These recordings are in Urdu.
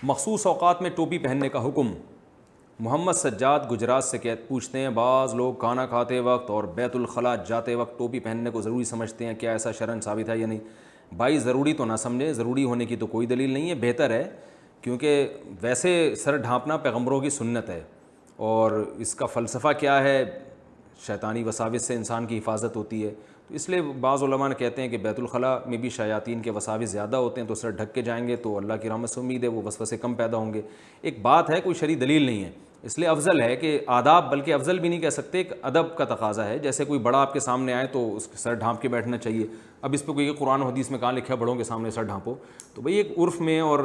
مخصوص اوقات میں ٹوپی پہننے کا حکم۔ محمد سجاد گجرات سے پوچھتے ہیں، بعض لوگ کھانا کھاتے وقت اور بیت الخلاء جاتے وقت ٹوپی پہننے کو ضروری سمجھتے ہیں، کیا ایسا شرعاً ثابت ہے یا نہیں؟ بھائی ضروری تو نہ سمجھے، ضروری ہونے کی تو کوئی دلیل نہیں ہے، بہتر ہے، کیونکہ ویسے سر ڈھانپنا پیغمبروں کی سنت ہے، اور اس کا فلسفہ کیا ہے، شیطانی وساوس سے انسان کی حفاظت ہوتی ہے، تو اس لیے بعض علماء نے کہتے ہیں کہ بیت الخلاء میں بھی شیاطین کے وساوس زیادہ ہوتے ہیں، تو سر ڈھک کے جائیں گے تو اللہ کی رحمت سے امید ہے وہ وسوسے کم پیدا ہوں گے۔ ایک بات ہے، کوئی شرعی دلیل نہیں ہے، اس لیے افضل ہے کہ آداب، بلکہ افضل بھی نہیں کہہ سکتے، ایک ادب کا تقاضا ہے، جیسے کوئی بڑا آپ کے سامنے آئے تو اس کے سر ڈھانپ کے بیٹھنا چاہیے۔ اب اس پہ کوئی قرآن و حدیث میں کہاں لکھا ہے بڑوں کے سامنے سر ڈھانپو؟ تو بھئی ایک عرف میں، اور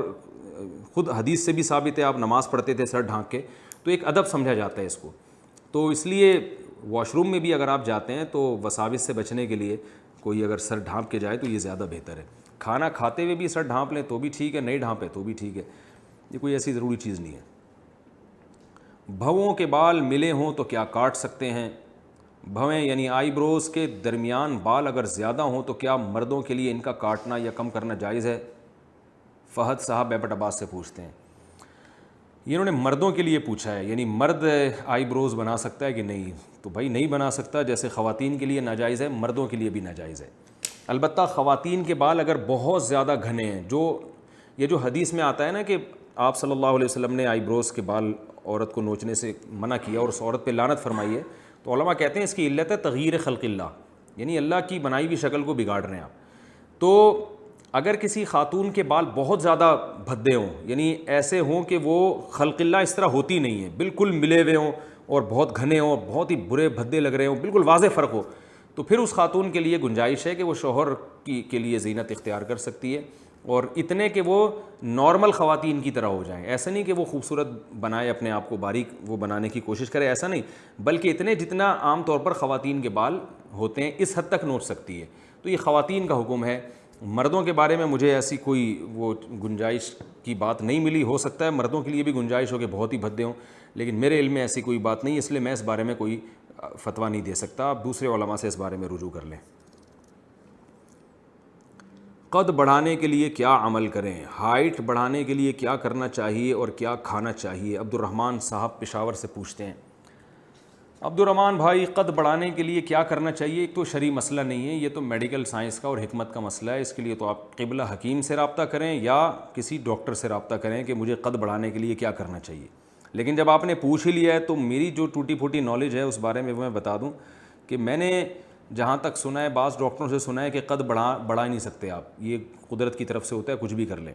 خود حدیث سے بھی ثابت ہے، آپ نماز پڑھتے تھے سر ڈھانپ کے، تو ایک ادب سمجھا جاتا ہے اس کو۔ تو اس لیے واش روم میں بھی اگر آپ جاتے ہیں تو وساوس سے بچنے کے لیے کوئی اگر سر ڈھانپ کے جائے تو یہ زیادہ بہتر ہے۔ کھانا کھاتے ہوئے بھی سر ڈھانپ لیں تو بھی ٹھیک ہے، نہیں ڈھانپے تو بھی ٹھیک ہے، یہ کوئی ایسی ضروری چیز نہیں ہے۔ بھووں کے بال ملے ہوں تو کیا کاٹ سکتے ہیں؟ بھویں یعنی آئی بروز کے درمیان بال اگر زیادہ ہوں تو کیا مردوں کے لیے ان کا کاٹنا یا کم کرنا جائز ہے؟ فہد صاحب ایبٹ عباس سے پوچھتے ہیں، انہوں نے مردوں کے لیے پوچھا ہے، یعنی مرد آئی بروز بنا سکتا ہے کہ نہیں؟ تو بھائی نہیں بنا سکتا، جیسے خواتین کے لیے ناجائز ہے، مردوں کے لیے بھی ناجائز ہے۔ البتہ خواتین کے بال اگر بہت زیادہ گھنے ہیں، یہ جو حدیث میں آتا ہے نا کہ آپ صلی اللہ علیہ وسلم نے آئی بروز کے بال عورت کو نوچنے سے منع کیا اور اس عورت پہ لعنت فرمائی ہے، تو علماء کہتے ہیں اس کی علت ہے تغییر خلق اللہ، یعنی اللہ کی بنائی ہوئی شکل کو بگاڑ رہے ہیں آپ۔ تو اگر کسی خاتون کے بال بہت زیادہ بھدے ہوں، یعنی ایسے ہوں کہ وہ خلق اللہ اس طرح ہوتی نہیں ہے، بالکل ملے ہوئے ہوں اور بہت گھنے ہوں، بہت ہی برے بھدے لگ رہے ہوں، بالکل واضح فرق ہو، تو پھر اس خاتون کے لیے گنجائش ہے کہ وہ شوہر کے لیے زینت اختیار کر سکتی ہے، اور اتنے کہ وہ نارمل خواتین کی طرح ہو جائیں، ایسا نہیں کہ وہ خوبصورت بنائے اپنے آپ کو، باریک وہ بنانے کی کوشش کرے، ایسا نہیں، بلکہ اتنے جتنا عام طور پر خواتین کے بال ہوتے ہیں اس حد تک نوچ سکتی ہے۔ تو یہ خواتین کا حکم ہے۔ مردوں کے بارے میں مجھے ایسی کوئی وہ گنجائش کی بات نہیں ملی، ہو سکتا ہے مردوں کے لیے بھی گنجائش ہو کہ بہت ہی بھدے ہوں، لیکن میرے علم میں ایسی کوئی بات نہیں، اس لیے میں اس بارے میں کوئی فتویٰ نہیں دے سکتا، آپ دوسرے علماء سے اس بارے میں رجوع کر لیں۔ قد بڑھانے کے لیے کیا عمل کریں؟ ہائٹ بڑھانے کے لیے کیا کرنا چاہیے اور کیا کھانا چاہیے؟ عبد الرحمن صاحب پشاور سے پوچھتے ہیں۔ عبد الرحمن بھائی، قد بڑھانے کے لیے کیا کرنا چاہیے، ایک تو شرعی مسئلہ نہیں ہے، یہ تو میڈیکل سائنس کا اور حکمت کا مسئلہ ہے، اس کے لیے تو آپ قبلہ حکیم سے رابطہ کریں یا کسی ڈاکٹر سے رابطہ کریں کہ مجھے قد بڑھانے کے لیے کیا کرنا چاہیے۔ لیکن جب آپ نے پوچھ ہی لیا ہے تو میری جو ٹوٹی پھوٹی نالج ہے اس بارے میں میں بتا دوں کہ میں نے جہاں تک سنا ہے، بعض ڈاکٹروں سے سنا ہے کہ قد بڑھا ہی نہیں سکتے آپ، یہ قدرت کی طرف سے ہوتا ہے، کچھ بھی کر لیں،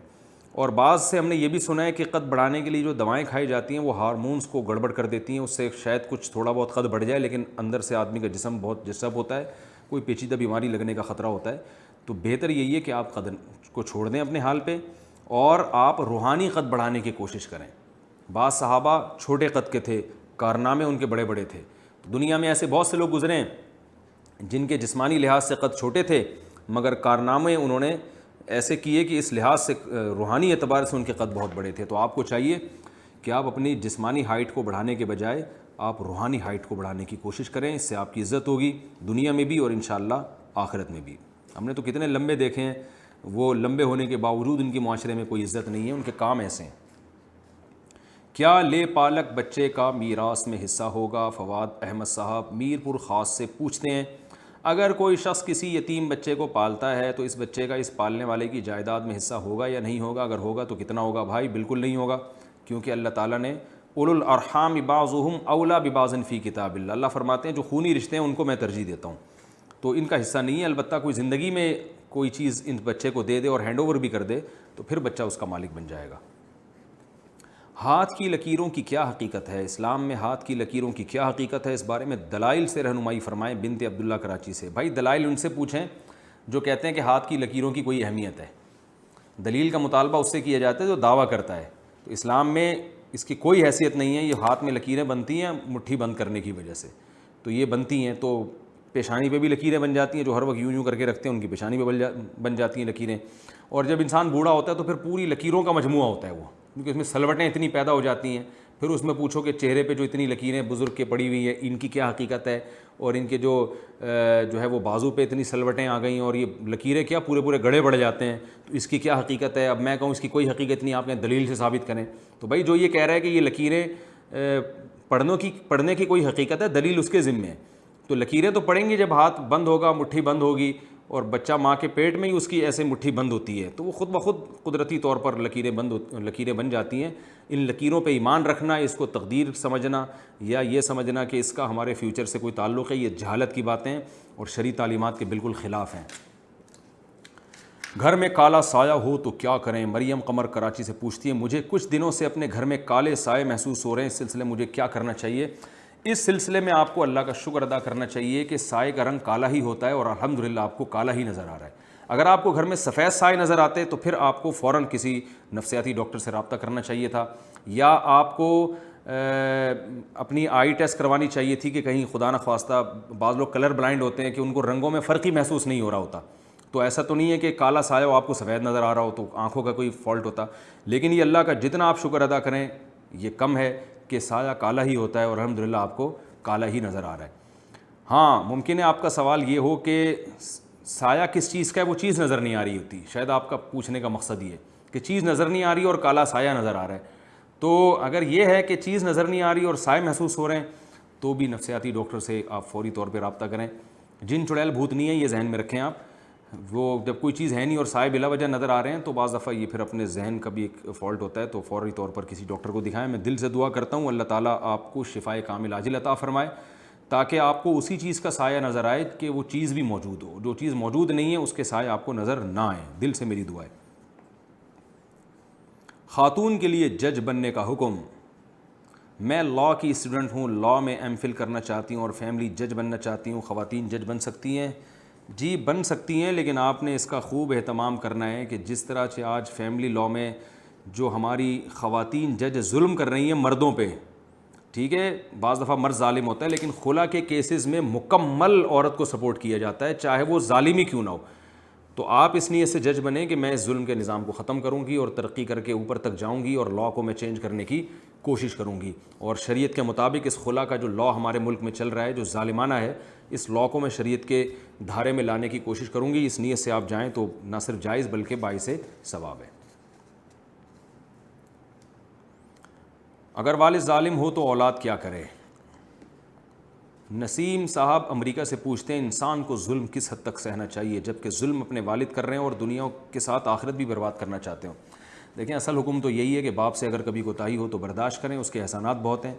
اور بعض سے ہم نے یہ بھی سنا ہے کہ قد بڑھانے کے لیے جو دوائیں کھائی جاتی ہیں وہ ہارمونز کو گڑبڑ کر دیتی ہیں، اس سے شاید کچھ تھوڑا بہت قد بڑھ جائے، لیکن اندر سے آدمی کا جسم بہت ڈسٹرب ہوتا ہے، کوئی پیچیدہ بیماری لگنے کا خطرہ ہوتا ہے۔ تو بہتر یہی ہے کہ آپ قد کو چھوڑ دیں اپنے حال پہ، اور آپ روحانی قد بڑھانے کی کوشش کریں۔ بعض صحابہ چھوٹے قد کے تھے، کارنامے ان کے بڑے بڑے تھے، دنیا میں ایسے بہت سے لوگ گزرے ہیں جن کے جسمانی لحاظ سے قد چھوٹے تھے مگر کارنامے انہوں نے ایسے کیے کہ اس لحاظ سے روحانی اعتبار سے ان کے قد بہت بڑے تھے۔ تو آپ کو چاہیے کہ آپ اپنی جسمانی ہائٹ کو بڑھانے کے بجائے آپ روحانی ہائٹ کو بڑھانے کی کوشش کریں، اس سے آپ کی عزت ہوگی دنیا میں بھی اور انشاءاللہ آخرت میں بھی۔ ہم نے تو کتنے لمبے دیکھے ہیں، وہ لمبے ہونے کے باوجود ان کی معاشرے میں کوئی عزت نہیں ہے، ان کے کام ایسے ہیں۔ کیا لے پالک بچے کا میراث میں حصہ ہوگا؟ فواد احمد صاحب میر پور خاص سے پوچھتے ہیں، اگر کوئی شخص کسی یتیم بچے کو پالتا ہے تو اس بچے کا اس پالنے والے کی جائیداد میں حصہ ہوگا یا نہیں ہوگا؟ اگر ہوگا تو کتنا ہوگا؟ بھائی بالکل نہیں ہوگا، کیونکہ اللہ تعالیٰ نے اولو الارحام بعضهم اولیٰ ببعض فی کتاب اللہ، اللہ فرماتے ہیں جو خونی رشتے ہیں ان کو میں ترجیح دیتا ہوں، تو ان کا حصہ نہیں ہے۔ البتہ کوئی زندگی میں کوئی چیز ان بچے کو دے دے اور ہینڈ اوور بھی کر دے تو پھر بچہ اس کا مالک بن جائے گا۔ ہاتھ کی لکیروں کی کیا حقیقت ہے؟ اسلام میں ہاتھ کی لکیروں کی کیا حقیقت ہے، اس بارے میں دلائل سے رہنمائی فرمائیں۔ بنت عبداللہ کراچی سے۔ بھائی دلائل ان سے پوچھیں جو کہتے ہیں کہ ہاتھ کی لکیروں کی کوئی اہمیت ہے، دلیل کا مطالبہ اس سے کیا جاتا ہے جو دعویٰ کرتا ہے، تو اسلام میں اس کی کوئی حیثیت نہیں ہے۔ یہ ہاتھ میں لکیریں بنتی ہیں مٹھی بند کرنے کی وجہ سے، تو یہ بنتی ہیں، تو پیشانی پہ بھی لکیریں بن جاتی ہیں، جو ہر وقت یوں یوں کر کے رکھتے ہیں ان کی پیشانی پہ بن جاتی ہیں لکیریں، اور جب انسان بوڑھا ہوتا ہے تو پھر پوری لکیروں کا مجموعہ ہوتا ہے وہ، کیونکہ اس میں سلوٹیں اتنی پیدا ہو جاتی ہیں، پھر اس میں پوچھو کہ چہرے پہ جو اتنی لکیریں بزرگ کے پڑی ہوئی ہیں ان کی کیا حقیقت ہے، اور ان کے جو ہے وہ بازو پہ اتنی سلوٹیں آ گئیں اور یہ لکیریں کیا پورے پورے گڑھے بڑھ جاتے ہیں، تو اس کی کیا حقیقت ہے؟ اب میں کہوں اس کی کوئی حقیقت نہیں، آپ نے دلیل سے ثابت کریں۔ تو بھائی جو یہ کہہ رہا ہے کہ یہ لکیریں پڑھنے کی کوئی حقیقت ہے، دلیل اس کے ذمے ہے۔ تو لکیریں تو پڑیں گی جب ہاتھ بند ہوگا، مٹھی بند ہوگی، اور بچہ ماں کے پیٹ میں ہی اس کی ایسے مٹھی بند ہوتی ہے، تو وہ خود بخود قدرتی طور پر لکیریں بن جاتی ہیں۔ ان لکیروں پہ ایمان رکھنا، اس کو تقدیر سمجھنا یا یہ سمجھنا کہ اس کا ہمارے فیوچر سے کوئی تعلق ہے، یہ جہالت کی باتیں اور شرعی تعلیمات کے بالکل خلاف ہیں۔ گھر میں کالا سایہ ہو تو کیا کریں؟ مریم قمر کراچی سے پوچھتی ہے مجھے کچھ دنوں سے اپنے گھر میں کالے سائے محسوس ہو رہے ہیں، اس سلسلے مجھے کیا کرنا چاہیے؟ اس سلسلے میں آپ کو اللہ کا شکر ادا کرنا چاہیے کہ سائے کا رنگ کالا ہی ہوتا ہے، اور الحمدللہ آپ کو کالا ہی نظر آ رہا ہے۔ اگر آپ کو گھر میں سفید سائے نظر آتے تو پھر آپ کو فوراً کسی نفسیاتی ڈاکٹر سے رابطہ کرنا چاہیے تھا، یا آپ کو اپنی آئی ٹیسٹ کروانی چاہیے تھی کہ کہیں خدا نخواستہ بعض لوگ کلر بلائنڈ ہوتے ہیں کہ ان کو رنگوں میں فرق ہی محسوس نہیں ہو رہا ہوتا، تو ایسا تو نہیں ہے کہ کالا سایہ ہو آپ کو سفید نظر آ رہا ہو تو آنکھوں کا کوئی فالٹ ہوتا، لیکن یہ اللہ کا جتنا آپ شکر ادا کریں یہ کم ہے کہ سایہ کالا ہی ہوتا ہے اور الحمدللہ آپ کو کالا ہی نظر آ رہا ہے۔ ہاں ممکن ہے آپ کا سوال یہ ہو کہ سایہ کس چیز کا ہے، وہ چیز نظر نہیں آ رہی ہوتی، شاید آپ کا پوچھنے کا مقصد یہ ہے کہ چیز نظر نہیں آ رہی اور کالا سایہ نظر آ رہا ہے۔ تو اگر یہ ہے کہ چیز نظر نہیں آ رہی اور سائے محسوس ہو رہے ہیں تو بھی نفسیاتی ڈاکٹر سے آپ فوری طور پہ رابطہ کریں۔ جن چڑیل بھوت نہیں ہے، یہ ذہن میں رکھیں آپ، وہ جب کوئی چیز ہے نہیں اور سائے بلا وجہ نظر آ رہے ہیں تو بعض دفعہ یہ پھر اپنے ذہن کا بھی ایک فالٹ ہوتا ہے، تو فوری طور پر کسی ڈاکٹر کو دکھائیں۔ میں دل سے دعا کرتا ہوں اللہ تعالیٰ آپ کو شفائے کامل عاجل عطا فرمائے، تاکہ آپ کو اسی چیز کا سایہ نظر آئے کہ وہ چیز بھی موجود ہو، جو چیز موجود نہیں ہے اس کے سائے آپ کو نظر نہ آئیں۔ دل سے میری دعا ہے۔ خاتون کے لیے جج بننے کا حکم۔ میں لاء کی اسٹوڈنٹ ہوں، لاء میں ایم فل کرنا چاہتی ہوں اور فیملی جج بننا چاہتی ہوں، خواتین جج بن سکتی ہیں؟ جی بن سکتی ہیں، لیکن آپ نے اس کا خوب اہتمام کرنا ہے کہ جس طرح سے آج فیملی لاء میں جو ہماری خواتین جج ظلم کر رہی ہیں مردوں پہ، ٹھیک ہے بعض دفعہ مرد ظالم ہوتا ہے، لیکن خلا کے کیسز میں مکمل عورت کو سپورٹ کیا جاتا ہے چاہے وہ ظالم ہی کیوں نہ ہو۔ تو آپ اس نیت سے جج بنیں کہ میں اس ظلم کے نظام کو ختم کروں گی اور ترقی کر کے اوپر تک جاؤں گی اور لاء کو میں چینج کرنے کی کوشش کروں گی، اور شریعت کے مطابق اس خلا کا جو لاء ہمارے ملک میں چل رہا ہے جو ظالمانہ ہے، اس لاء کو میں شریعت کے دھارے میں لانے کی کوشش کروں گی۔ اس نیت سے آپ جائیں تو نہ صرف جائز بلکہ باعث ثواب ہے۔ اگر والد ظالم ہو تو اولاد کیا کرے؟ نسیم صاحب امریکہ سے پوچھتے ہیں انسان کو ظلم کس حد تک سہنا چاہیے جبکہ ظلم اپنے والد کر رہے ہیں اور دنیا کے ساتھ آخرت بھی برباد کرنا چاہتے ہوں؟ دیکھیں اصل حکم تو یہی ہے کہ باپ سے اگر کبھی کوتاہی ہو تو برداشت کریں، اس کے احسانات بہت ہیں۔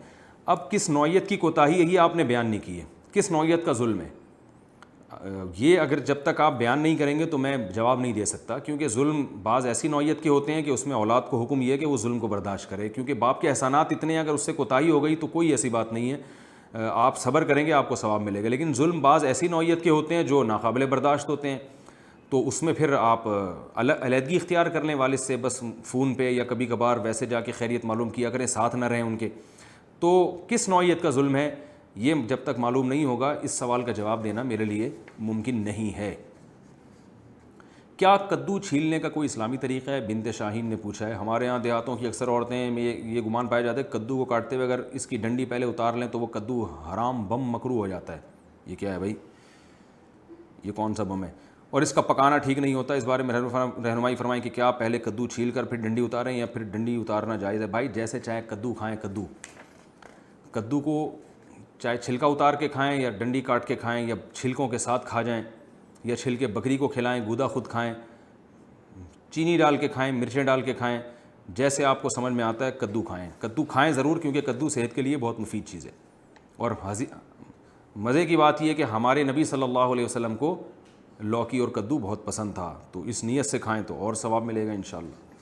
اب کس نوعیت کی کوتاہی ہے یہ آپ نے بیان نہیں کی ہے، کس نوعیت کا ظلم ہے یہ اگر جب تک آپ بیان نہیں کریں گے تو میں جواب نہیں دے سکتا، کیونکہ ظلم بعض ایسی نوعیت کے ہوتے ہیں کہ اس میں اولاد کو حکم یہ ہے کہ وہ ظلم کو برداشت کرے، کیونکہ باپ کے احسانات اتنے ہیں اگر اس سے کوتاہی ہو گئی تو کوئی ایسی بات نہیں ہے، آپ صبر کریں گے آپ کو ثواب ملے گا۔ لیکن ظلم بعض ایسی نوعیت کے ہوتے ہیں جو ناقابل برداشت ہوتے ہیں، تو اس میں پھر آپ علیحدگی اختیار کر لیں والد سے، بس فون پہ یا کبھی کبھار ویسے جا کے خیریت معلوم کیا کریں، ساتھ نہ رہیں ان کے۔ تو کس نوعیت کا ظلم ہے یہ جب تک معلوم نہیں ہوگا اس سوال کا جواب دینا میرے لیے ممکن نہیں ہے۔ کیا کدو چھیلنے کا کوئی اسلامی طریقہ ہے؟ بنت شاہین نے پوچھا ہے۔ ہمارے ہاں دیہاتوں کی اکثر عورتیں میں یہ گمان پایا جاتا ہے کدو کو کاٹتے ہوئے اگر اس کی ڈنڈی پہلے اتار لیں تو وہ کدو حرام بم مکروہ ہو جاتا ہے۔ یہ کیا ہے بھائی؟ یہ کون سا بم ہے؟ اور اس کا پکانا ٹھیک نہیں ہوتا، اس بارے میں رہنمائی فرمائیں کہ کیا پہلے کدو چھیل کر پھر ڈنڈی اتاریں یا پھر ڈنڈی اتارنا جائز ہے؟ بھائی جیسے چاہے کدو کھائیں، کدو کو چاہے چھلکا اتار کے کھائیں یا ڈنڈی کاٹ کے کھائیں یا چھلکوں کے ساتھ کھا جائیں یا چھلکے بکری کو کھلائیں، گودا خود کھائیں، چینی ڈال کے کھائیں، مرچیں ڈال کے کھائیں، جیسے آپ کو سمجھ میں آتا ہے کدو کھائیں۔ کدو کھائیں ضرور کیونکہ کدو صحت کے لیے بہت مفید چیز ہے، اور مزے کی بات یہ ہے کہ ہمارے نبی صلی اللہ علیہ وسلم کو لوکی اور کدو بہت پسند تھا، تو اس نیت سے کھائیں تو اور ثواب ملے گا انشاءاللہ۔